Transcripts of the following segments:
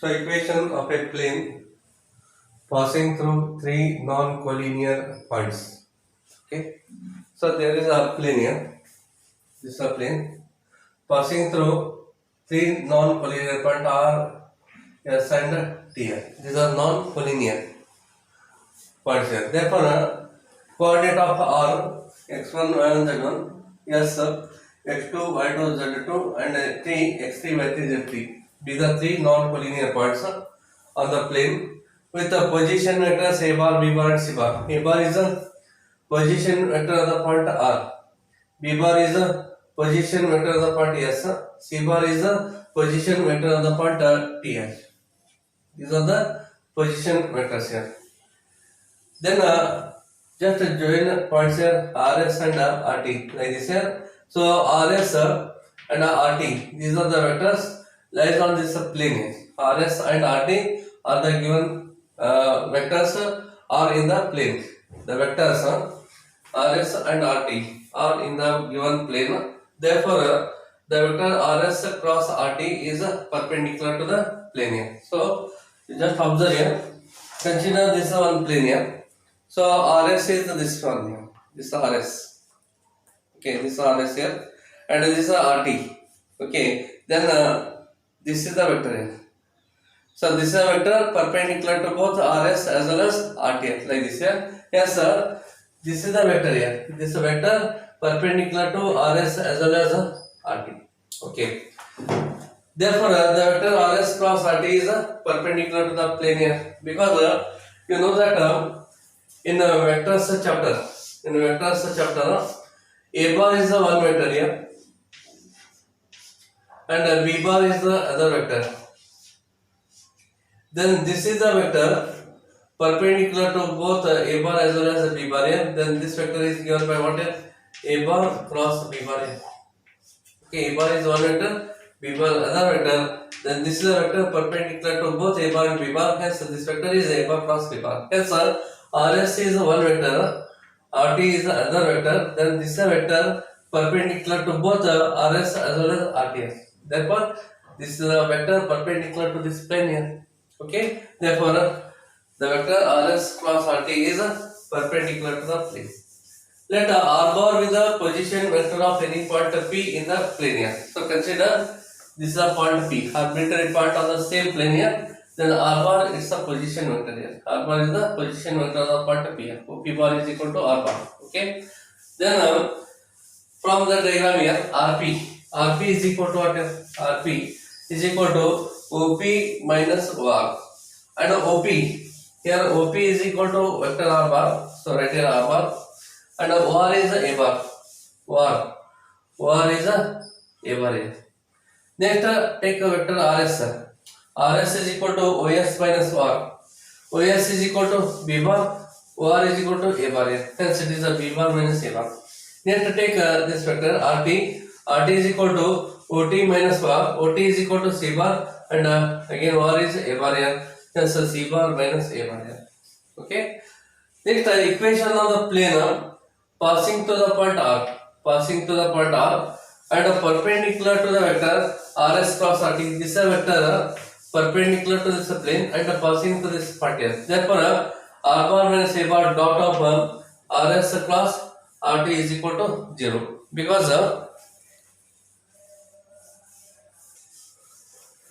So equation of a plane passing through three non-collinear points. Okay. So there is a plane here. This is a plane passing through three non-collinear points R, S and T. These are non-collinear points here. Therefore, coordinate of R x1, y1, z1, S x2, y2, z2 and T x3, y3, z3. These are three non-collinear points on the plane with the position vectors a bar, b bar and c bar. A bar is the position vector of the point R. B bar is the position vector of the point S. C bar is the position vector of the point TH. These are the position vectors here. Then just join points here RS and RT like this here. So RS and RT, these are the vectors lies on this plane here. RS and RT are the given vectors are in the plane. The vectors RS and RT are in the given plane. Therefore, the vector RS cross RT is perpendicular to the plane here. So just observe here. Consider this one plane here. So RS is this one here. This is RS. Okay, this is RS here, and this is RT. Okay, then this is the vector here. So this is a vector perpendicular to both RS as well as RT like this here. Yes, sir. This is the vector here. This is a vector perpendicular to RS as well as RT. Okay. Therefore, the vector RS cross RT is perpendicular to the plane here because you know that in vectors chapter, A bar is the one vector here, and B bar is the other vector. Then this is the vector perpendicular to both A bar as well as B bar here. Then this vector is given by what here? A bar cross B bar here. Okay, A bar is one vector, B bar other vector. Then this is a vector perpendicular to both A bar and B bar. Hence, this vector is A bar cross B bar. Hence, RS is one vector, RT is the other vector. Then this is a vector perpendicular to both RS as well as RTS. Therefore, this is a vector perpendicular to this plane here. Okay. Therefore, the vector RS cross RT is perpendicular to the plane. Let R bar be the position vector of any point P in the plane here. So consider this is a point P, arbitrary point on the same plane here. Then R bar is the position vector here. R bar is the position vector of the point P here. So P bar is equal to R bar. Okay. Then from the diagram here, RP is equal to what? RP is equal to OP minus OR. And OP here, OP is equal to vector R bar. So write here R bar. And OR is A bar. OR is A bar here. Next, take a vector RS. RS is equal to OS minus OR. OS is equal to B bar. OR is equal to A bar here. Hence, it is a B bar minus A bar. Next, take this vector RT. RT is equal to OT minus OR. OT is equal to C bar. And again, OR is A bar here. Hence, C bar minus A bar here. Okay. Next, equation of the plane passing to the point R. And perpendicular to the vector RS cross RT. This is a vector perpendicular to this plane and passing to this point here. Therefore, R bar minus A bar dot of RS cross RT is equal to 0. Because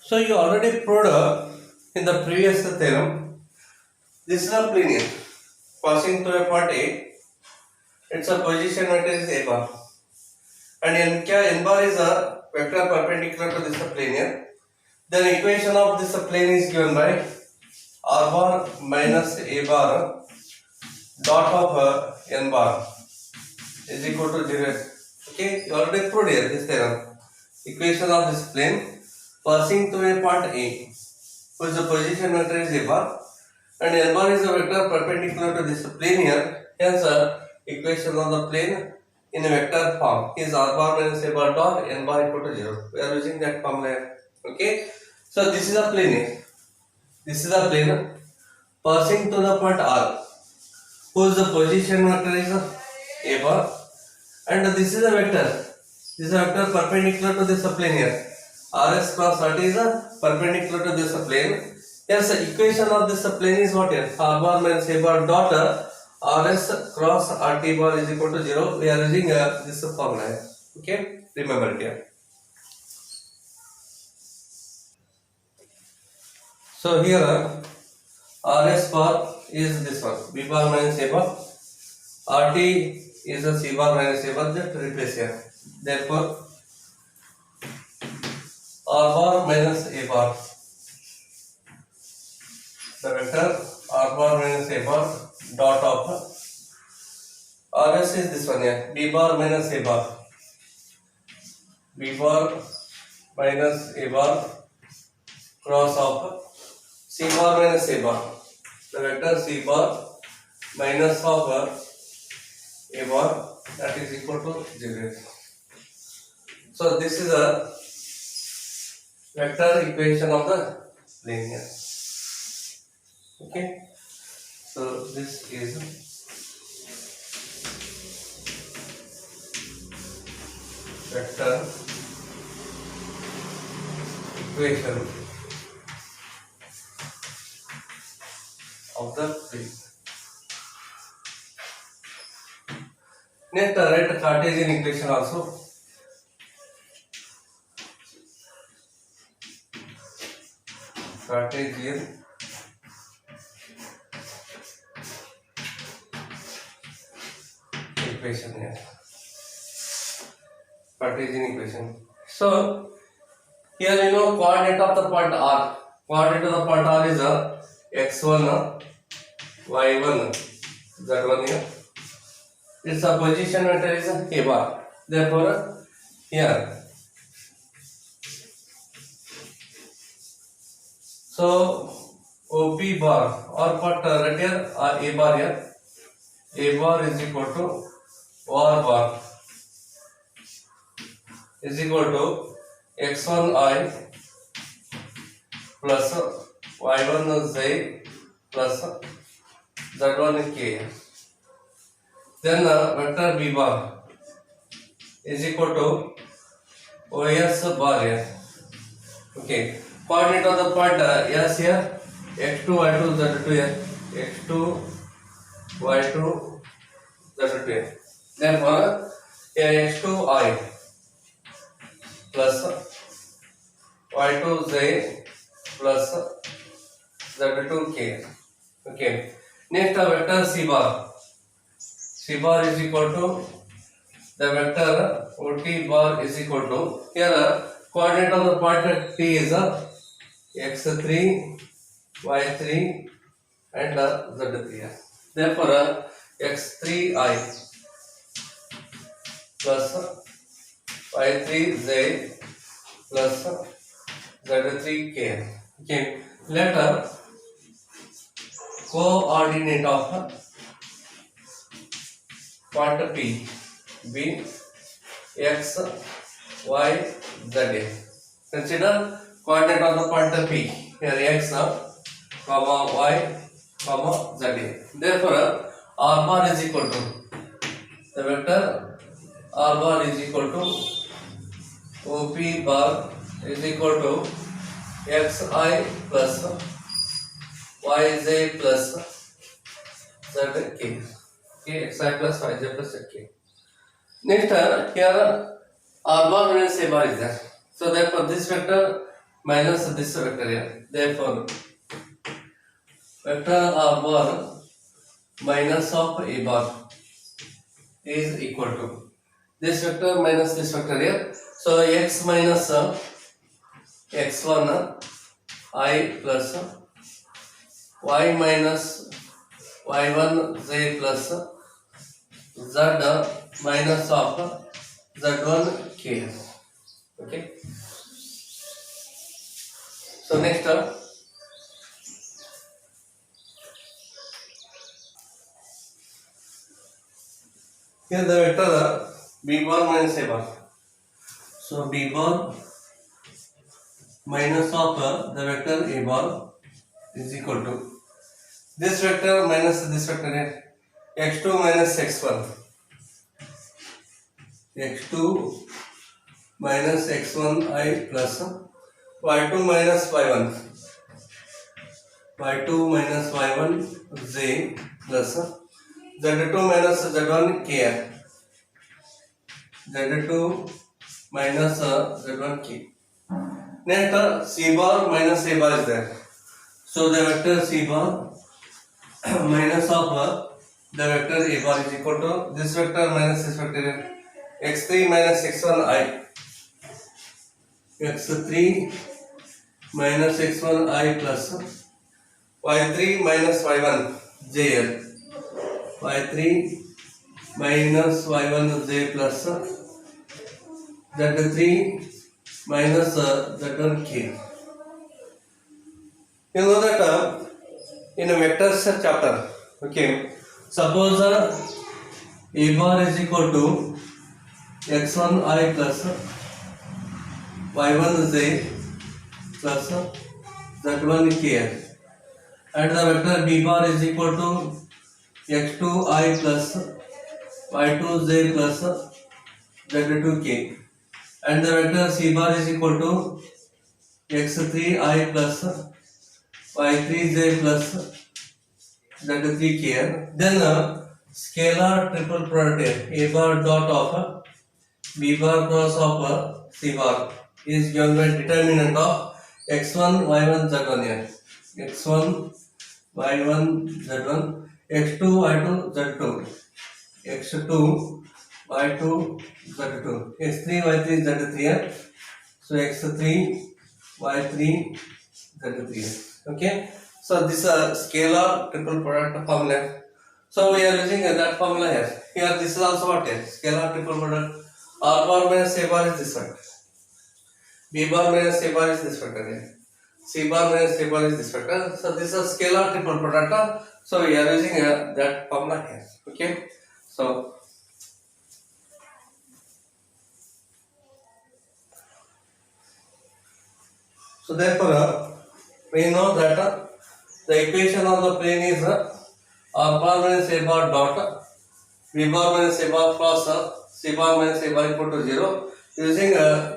so you already proved in the previous theorem. This is a plane here passing to a point A. Its a position vector is A bar. And N bar is a vector perpendicular to this plane here. Then equation of this plane is given by R bar minus A bar dot of N bar is equal to 0. Okay, you already proved here this theorem. Equation of this plane passing to a point A, whose position vector is A bar, and N bar is a vector perpendicular to this plane here. Hence, equation of the plane in a vector form is R bar minus A bar dot N bar equal to 0. We are using that formula here. Okay. So this is a plane here. This is a plane passing to the point R, whose position vector is A bar, and this is a vector. This is a vector perpendicular to this plane here. RS cross RT is perpendicular to this plane. Yes, the equation of this plane is what here? R bar minus A bar dot RS cross RT bar is equal to 0. We are using this formula here. Okay, remember it here. So here RS bar is this one, B bar minus A bar. RT is a C bar minus A bar, just replace here. Therefore, R bar minus A bar. The vector R bar minus A bar dot of RS is this one here, B bar minus A bar. B bar minus A bar cross of C bar minus A bar. The vector C bar minus of A bar, that is equal to 0. So this is a vector equation of the linear. Okay. So this is vector equation of the plane. Next, write Cartesian equation also. Cartesian equation here. Cartesian equation. So here you know coordinate of the point R. Coordinate of the point R is x1, y1, z1 here. Its position vector is A bar. Therefore, here. So OP bar or what right here A bar here. A bar is equal to OR bar is equal to x1i plus y1z plus z1k. Then vector B bar is equal to OS bar here. Okay. Coordinate of the point S here, x2, y2, z2 here, x2, y2, z2 here. Therefore, here x2i plus y2z plus z2k. Okay. Next, vector C bar. C bar is equal to the vector OT bar is equal to here coordinate of the point T is x3, y3 and z3. Therefore, x3i plus y3z plus z3k. Okay. Let coordinate of point P be x, y, z. Consider coordinate of the point P here x, comma y, comma z. Therefore, R bar is equal to the vector R bar is equal to OP bar is equal to xi plus yj plus zk. Okay, xi plus yj plus zk. Next, here R bar minus A bar is there. So therefore, this vector minus this vector here. Therefore, vector R bar minus of A bar is equal to this vector minus this vector here. So x minus x1 I plus y minus y1 z plus z minus of z1 k. Okay. So next here the vector b bar minus a bar. So b bar minus of the vector a bar is equal to this vector minus this vector here, x2 minus x1. x2 minus x1 I plus y2 minus y1 y2 minus y1 z plus z2 minus z1 k z2 minus z1 k. Next c bar minus a bar is there, so the vector c bar minus of the vector a bar is equal to this vector minus this vector x3 minus x1 I, x3 minus x1 I plus y3 minus y1 jl, y3 minus y1 j plus z3 minus z1 k. You know that in a vectors chapter, okay, suppose a bar is equal to x1 I plus y1 z plus z1 k, and the vector b bar is equal to x2 I plus y2 z plus z2 k, and the vector c bar is equal to x3 I plus y3 z plus z3 k. Then scalar triple product a bar dot of b bar cross of c bar is given by determinant of x1 y1 z1 here, x1 y1 z1, x2 y2 z2, x2 y2 z2, x3 y3 z3 here, so x3 y3 z3. Okay, so this scalar triple product formula, so we are using that formula here. Here this is also what is scalar triple product. R bar minus a bar is this factor, b bar minus a bar is this factor here, c bar minus a bar is this factor. So this is scalar triple product, so we are using that formula here. Okay, so therefore we know that the equation of the plane is r bar minus a bar dot b bar minus a bar plus c bar minus a bar equal to 0 using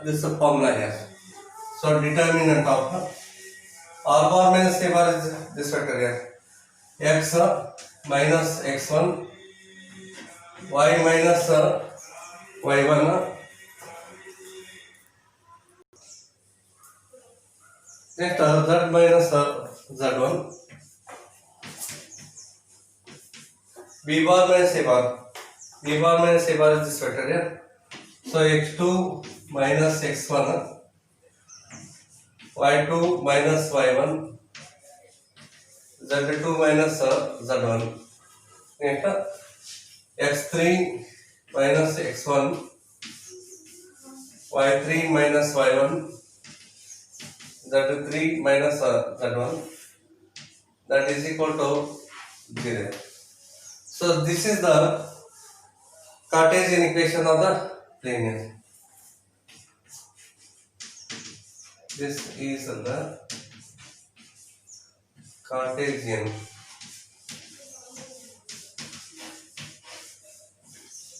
this formula here. So determinant of r bar minus a bar is this factor here, x minus x1 y minus y1 next z minus z1, b bar minus a bar, b bar minus a bar is this factor here, so x2 minus x1 y2 minus y1 z2 minus z1, next x3 minus x1 y3 minus y1 z3 minus z1, that is equal to 0. So this is the Cartesian equation of the plane. This is the Cartesian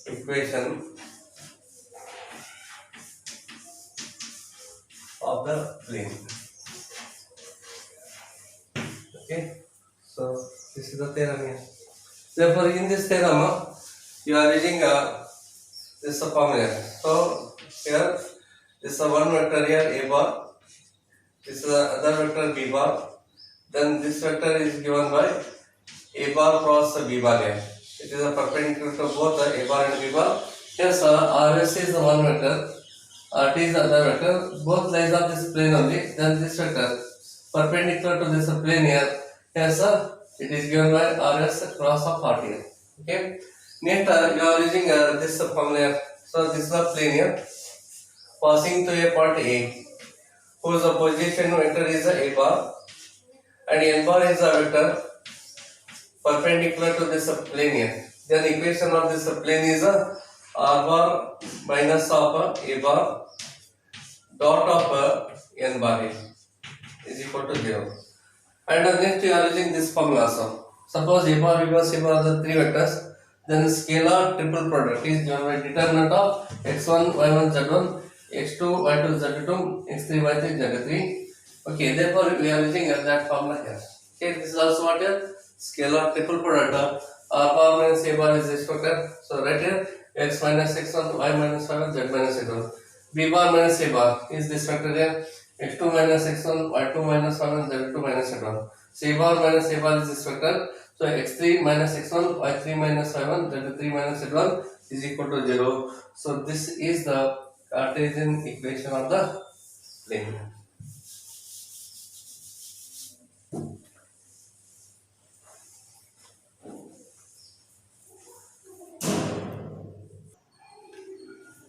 equation of the plane. Okay, so this is the theorem here. Therefore, in this theorem, you are using this formula. So here, this is one vector here a bar, this is the other vector b bar. Then this vector is given by a bar cross b bar here. It is a perpendicular to both a bar and b bar. Yes, RS is the one vector, RT is the other vector. Both lies on this plane only. Then this vector perpendicular to this plane here. Yes, it is given by RS cross of RT here. Okay. Next, you are using this formula here. So this is the plane here, passing to a point A, whose position vector is a bar, and n bar is a vector perpendicular to this plane here. Then equation of this plane is r bar minus of a bar dot of n bar is equal to 0. And next you are using this formula also. Suppose a bar, b bar, c bar are the three vectors, then scalar triple product is given by determinant of x1 y1 z1, x2 y2 z2 x3 y3 z3. Okay, therefore we are using that formula here. Okay, this is also what here scalar triple product. R bar minus a bar is this factor. So right here x minus x1 y minus y1 z minus z1. B bar minus a bar is this factor here x2 minus x1 y2 minus y1 z2 minus z1. C bar minus a bar is this factor. So x3 minus x1 y3 minus y1 z3 minus z1 is equal to 0. So this is the Cartesian equation of the plane.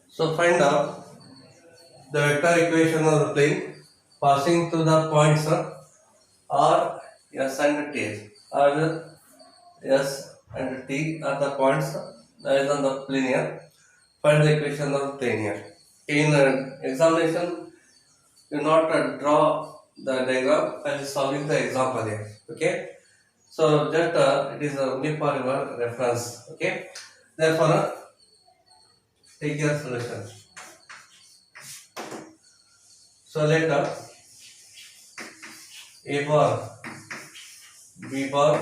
So find out the vector equation of the plane passing through the points R, S and T. R, S and T are the points that is on the plane here. Find the equation of the plane here. In examination, do not draw the diagram while solving the example here. Okay. So just it is only for your reference. Okay. Therefore, take your solution. So let A bar, B bar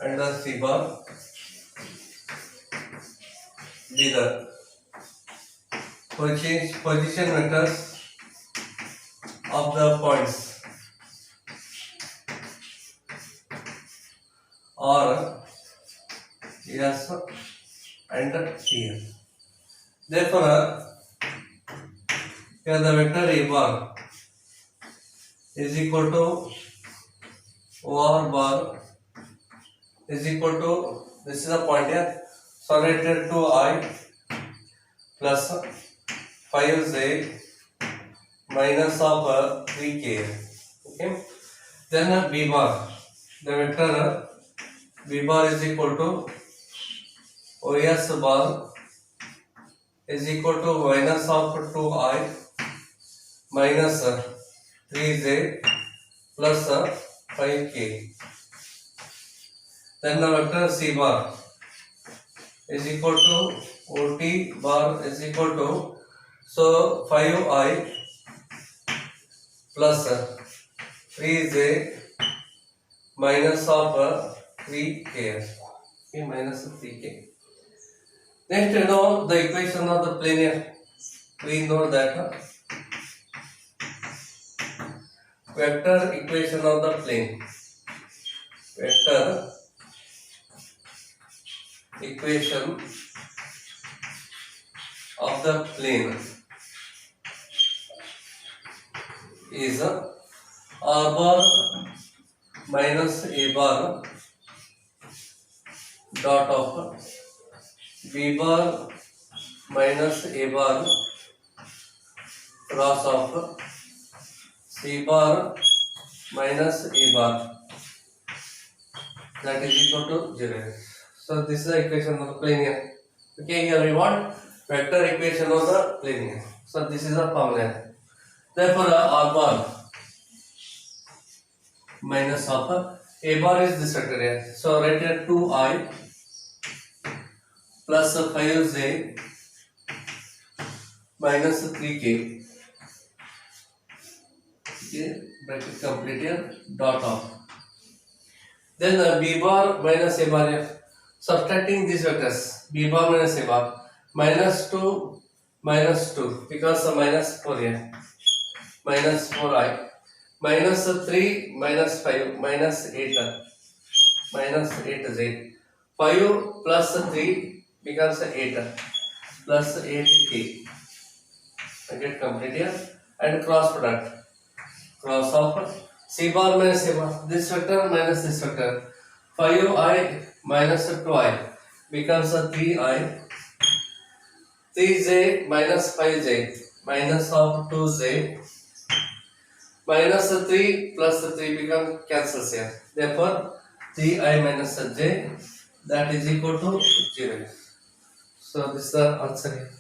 and the C bar be the position vectors of the points R, S and T. Therefore, here the vector A bar is equal to OR bar is equal to, this is a point here, so related to I plus 5j minus of 3k. Okay. Then B bar, the vector B bar is equal to OS bar is equal to minus of 2I minus 3j plus 5k. Then the vector C bar is equal to OT bar is equal to, so 5I plus 3j minus of 3k. Okay, minus 3k. Next, you know the equation of the plane here. We know that vector equation of the plane. Vector equation of the plane is R bar minus A bar dot of B bar minus A bar cross of C bar minus A bar, that is equal to 0. So this is the equation of the plane here. Okay, here we want vector equation of the plane here. So this is the formula. Therefore, R bar minus of A bar is this vector here. So right here 2I plus 5j minus 3k. Okay, bracket complete here, dot of. Then B bar minus A bar here. Subtracting these vectors, B bar minus A bar, minus 2 because minus 4 here, minus 4I, minus 3 minus 5 minus 8 minus 8j, 5 plus 3 becomes 8 plus 8k. I get complete here, and cross product, cross of C bar minus A bar, this vector minus this vector, 5I minus 2I becomes 3I, 3j minus 5j minus of 2j, minus 3 plus 3 becomes cancels here. Therefore, 3I minus j, that is equal to 0. So this is the answer here.